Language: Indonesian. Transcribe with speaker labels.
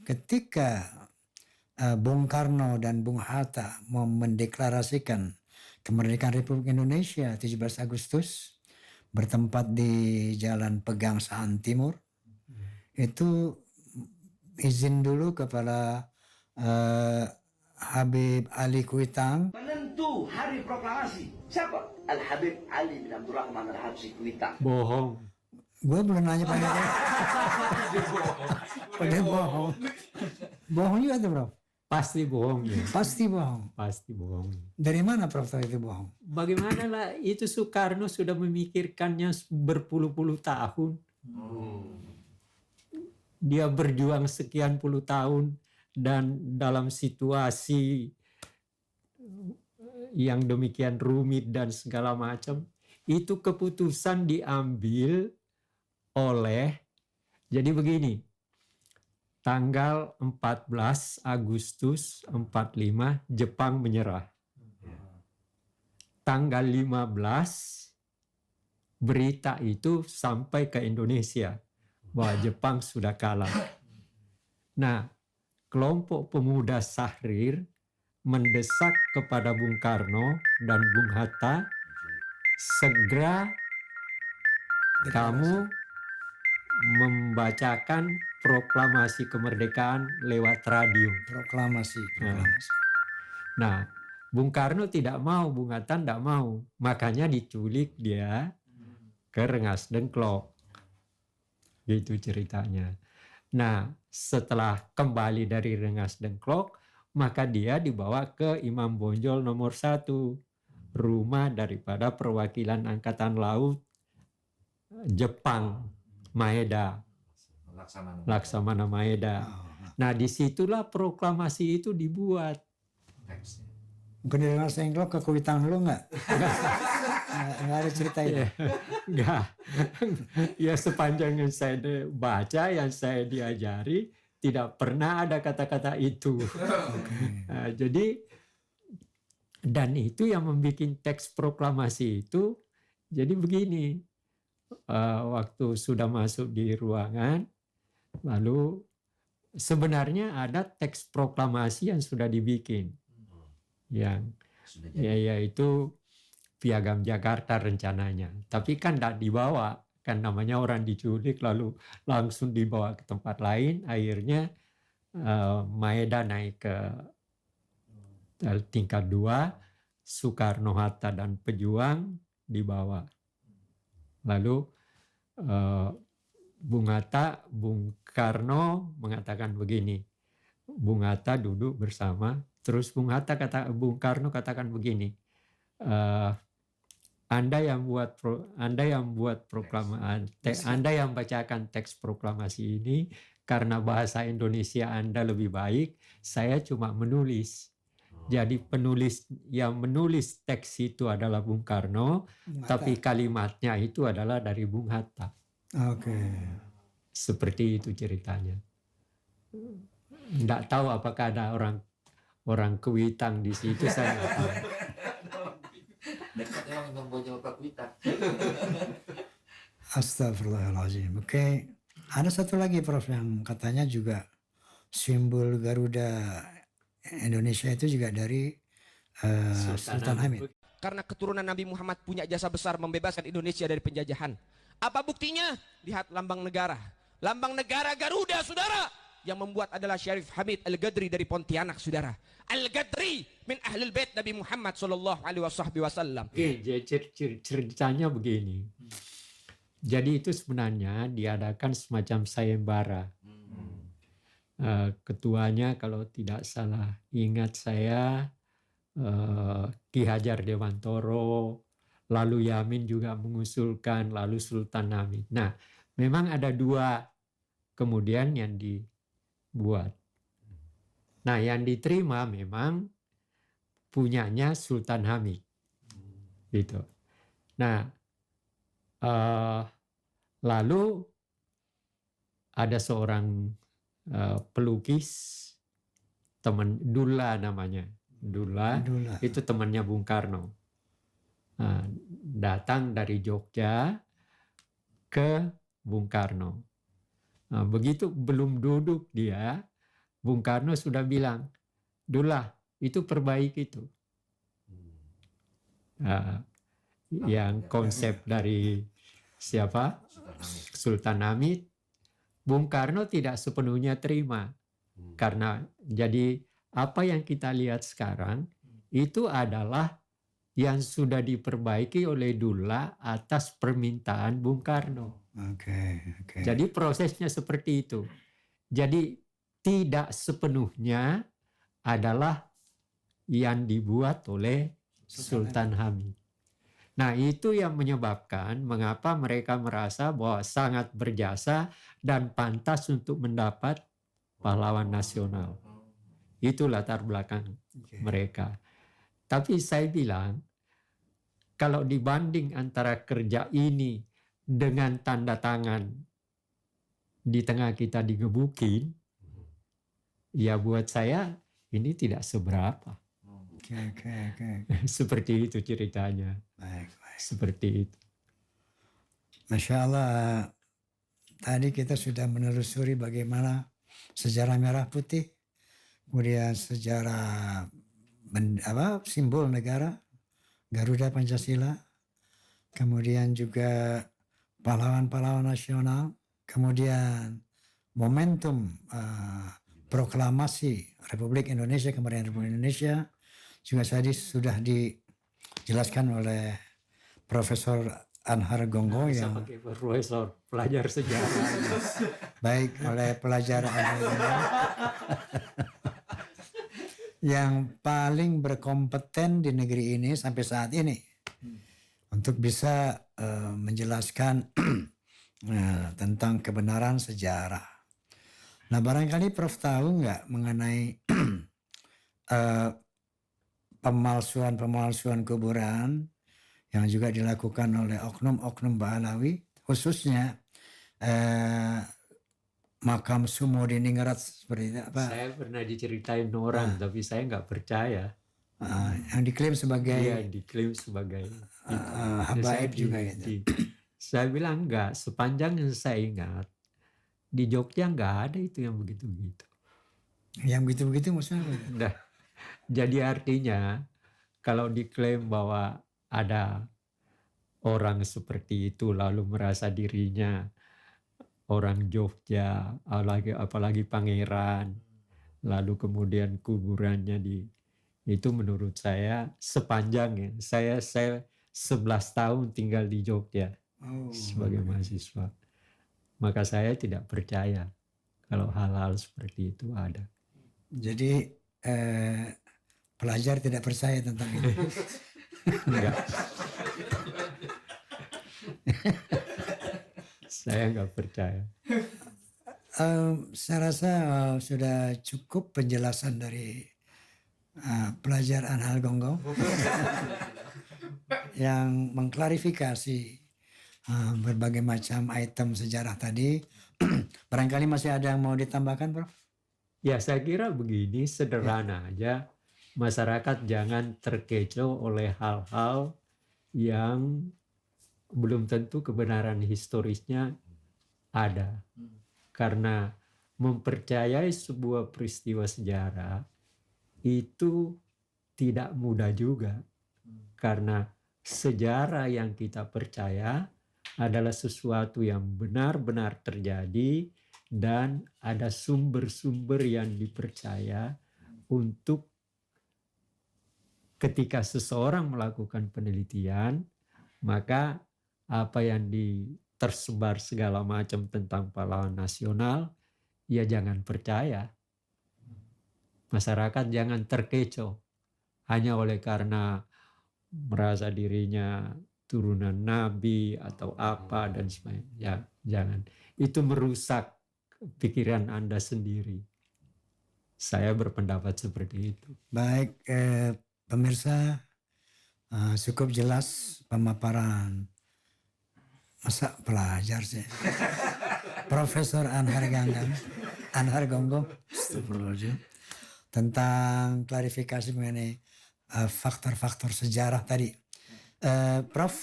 Speaker 1: ketika Bung Karno dan Bung Hatta mau mendeklarasikan kemerdekaan Republik Indonesia 17 Agustus bertempat di Jalan Pegangsaan Timur, itu izin dulu kepada Habib Ali Kuitang
Speaker 2: menentu hari proklamasi. Siapa? Al-Habib Ali bin Abdurrahman Al-Habsyi Kuitang.
Speaker 3: Bohong.
Speaker 1: Gue belum nanya pada pada bohong. Bohong juga tuh, Prof.
Speaker 3: Pasti bohong ya.
Speaker 1: Pasti bohong.
Speaker 3: Pasti bohong.
Speaker 1: Dari mana Prof tahu itu bohong?
Speaker 3: Bagaimana lah itu Soekarno sudah memikirkannya berpuluh-puluh tahun. Dia berjuang sekian puluh tahun dan dalam situasi yang demikian rumit dan segala macam, itu keputusan diambil oleh, jadi begini, tanggal 14 Agustus 45 Jepang menyerah. Tanggal 15 berita itu sampai ke Indonesia bahwa Jepang sudah kalah. Nah, kelompok pemuda Sahrir mendesak kepada Bung Karno dan Bung Hatta, segera kamu membacakan proklamasi kemerdekaan lewat radio.
Speaker 1: Proklamasi.
Speaker 3: Nah, Bung Karno tidak mau, Bung Hatta tidak mau. Makanya diculik dia ke Rengas Dengklok. Gitu ceritanya. Nah, setelah kembali dari Rengas Dengklok, maka dia dibawa ke Imam Bonjol nomor 1, rumah daripada perwakilan Angkatan Laut Jepang, Maeda, Laksamana Maeda. Nah, disitulah proklamasi itu dibuat.
Speaker 1: Bukan dari Rengas Dengklok ke Kuitang lu nggak? Nggak ada cerita itu.
Speaker 3: Enggak. Ya sepanjang yang saya baca, yang saya diajari, tidak pernah ada kata-kata itu. Nah, jadi, dan itu yang membuat teks proklamasi itu, jadi begini, waktu sudah masuk di ruangan, lalu sebenarnya ada teks proklamasi yang sudah dibikin, yang yaitu Piagam Jakarta rencananya. Tapi kan tidak dibawa, kan namanya orang diculik lalu langsung dibawa ke tempat lain. Akhirnya Maeda naik ke tingkat 2, Soekarno, Hatta dan pejuang dibawa. Lalu Bung Hatta, Bung Karno mengatakan begini, Bung Hatta duduk bersama, terus Bung Karno katakan begini, Anda yang buat proklamasi, Anda yang bacakan teks proklamasi ini karena bahasa Indonesia Anda lebih baik, saya cuma menulis. Jadi penulis yang menulis teks itu adalah Bung Karno, tapi kalimatnya itu adalah dari Bung Hatta.
Speaker 1: Oke.
Speaker 3: Seperti itu ceritanya. Tidak tahu apakah ada orang Kuitang di situ, saya nggak tahu.
Speaker 4: Dekat emang Bang Bonjol Pak Kuitang.
Speaker 1: Astagfirullahaladzim. Oke. Ada satu lagi Prof yang katanya juga simbol Garuda Indonesia itu juga dari Sultan Hamid.
Speaker 5: Karena keturunan Nabi Muhammad punya jasa besar membebaskan Indonesia dari penjajahan. Apa buktinya? Lihat lambang negara. Lambang negara Garuda, saudara. Yang membuat adalah Syarif Hamid Al-Gadri dari Pontianak, saudara. Al-Gadri min Ahlul Bait Nabi Muhammad sallallahu alaihi wasallam.
Speaker 3: Oke, ceritanya begini. Jadi itu sebenarnya diadakan semacam sayembara. Ketuanya kalau tidak salah ingat saya Ki Hajar Dewantoro, lalu Yamin juga mengusulkan, lalu Sultan Hamid. Nah, memang ada 2 kemudian yang dibuat. Nah, yang diterima memang punyanya Sultan Hamid. Gitu. Nah, lalu ada seorang pelukis, teman Dula namanya. Dula. Itu temannya Bung Karno. Datang dari Jogja ke Bung Karno. Begitu belum duduk dia, Bung Karno sudah bilang, Dullah itu perbaiki itu. Nah, yang konsep dari siapa? Sultan Hamid. Bung Karno tidak sepenuhnya terima. Karena jadi apa yang kita lihat sekarang itu adalah yang sudah diperbaiki oleh Dullah atas permintaan Bung Karno.
Speaker 1: Oke.
Speaker 3: Jadi prosesnya seperti itu. Jadi tidak sepenuhnya adalah yang dibuat oleh Sultan Hamid. Nah, itu yang menyebabkan mengapa mereka merasa bahwa sangat berjasa dan pantas untuk mendapat pahlawan nasional. Itu latar belakang mereka. Tapi saya bilang, kalau dibanding antara kerja ini dengan tanda tangan di tengah kita digebukin, ya buat saya ini tidak seberapa.
Speaker 1: Oke.
Speaker 3: Seperti itu ceritanya.
Speaker 1: Baik.
Speaker 3: Seperti itu.
Speaker 1: Masya Allah, tadi kita sudah menelusuri bagaimana sejarah merah putih, kemudian sejarah simbol negara, Garuda Pancasila, kemudian juga pahlawan-pahlawan nasional, kemudian momentum proklamasi Republik Indonesia, kemerdekaan Republik Indonesia, juga tadi sudah dijelaskan oleh Profesor Anhar Gongo yang
Speaker 3: pakai profesor pelajar sejarah.
Speaker 1: baik oleh pelajar Anhar Gongo yang paling berkompeten di negeri ini sampai saat ini untuk bisa menjelaskan tentang kebenaran sejarah. Nah, barangkali Prof tahu nggak mengenai pemalsuan kuburan yang juga dilakukan oleh oknum-oknum Baalawi, khususnya makam Sumo di Ningrat seperti itu, apa?
Speaker 3: Saya pernah diceritain orang, tapi saya nggak percaya.
Speaker 1: Yang diklaim sebagai
Speaker 3: Dia diklaim sebagai
Speaker 1: habaib juga gitu.
Speaker 3: Saya bilang enggak, sepanjang yang saya ingat di Jogja nggak ada itu yang begitu-begitu.
Speaker 1: Yang begitu-begitu maksudnya apa?
Speaker 3: Nah, jadi artinya kalau diklaim bahwa ada orang seperti itu lalu merasa dirinya orang Jogja, apalagi pangeran, lalu kemudian kuburannya itu menurut saya sepanjang saya 11 tahun tinggal di Jogja sebagai mahasiswa, maka saya tidak percaya kalau hal-hal seperti itu ada.
Speaker 1: Jadi pelajar tidak percaya tentang itu.
Speaker 3: Enggak. Saya nggak percaya.
Speaker 1: Saya rasa sudah cukup penjelasan dari pelajar Anhar Gongo yang mengklarifikasi berbagai macam item sejarah tadi. Barangkali masih ada yang mau ditambahkan, Prof?
Speaker 3: Ya, saya kira begini, sederhana aja. Masyarakat jangan terkecoh oleh hal-hal yang belum tentu kebenaran historisnya ada. Karena mempercayai sebuah peristiwa sejarah itu tidak mudah juga. Karena sejarah yang kita percaya adalah sesuatu yang benar-benar terjadi dan ada sumber-sumber yang dipercaya untuk ketika seseorang melakukan penelitian, maka apa yang tersebar segala macam tentang pahlawan nasional, ya jangan percaya. Masyarakat jangan terkecoh hanya oleh karena merasa dirinya turunan nabi atau apa dan sebagainya. Ya, jangan. Itu merusak pikiran Anda sendiri. Saya berpendapat seperti itu.
Speaker 1: Baik, pemirsa, cukup jelas pemaparan masa pelajar sih. Profesor Anhar Gongo tentang klarifikasi mengenai faktor-faktor sejarah tadi. Prof,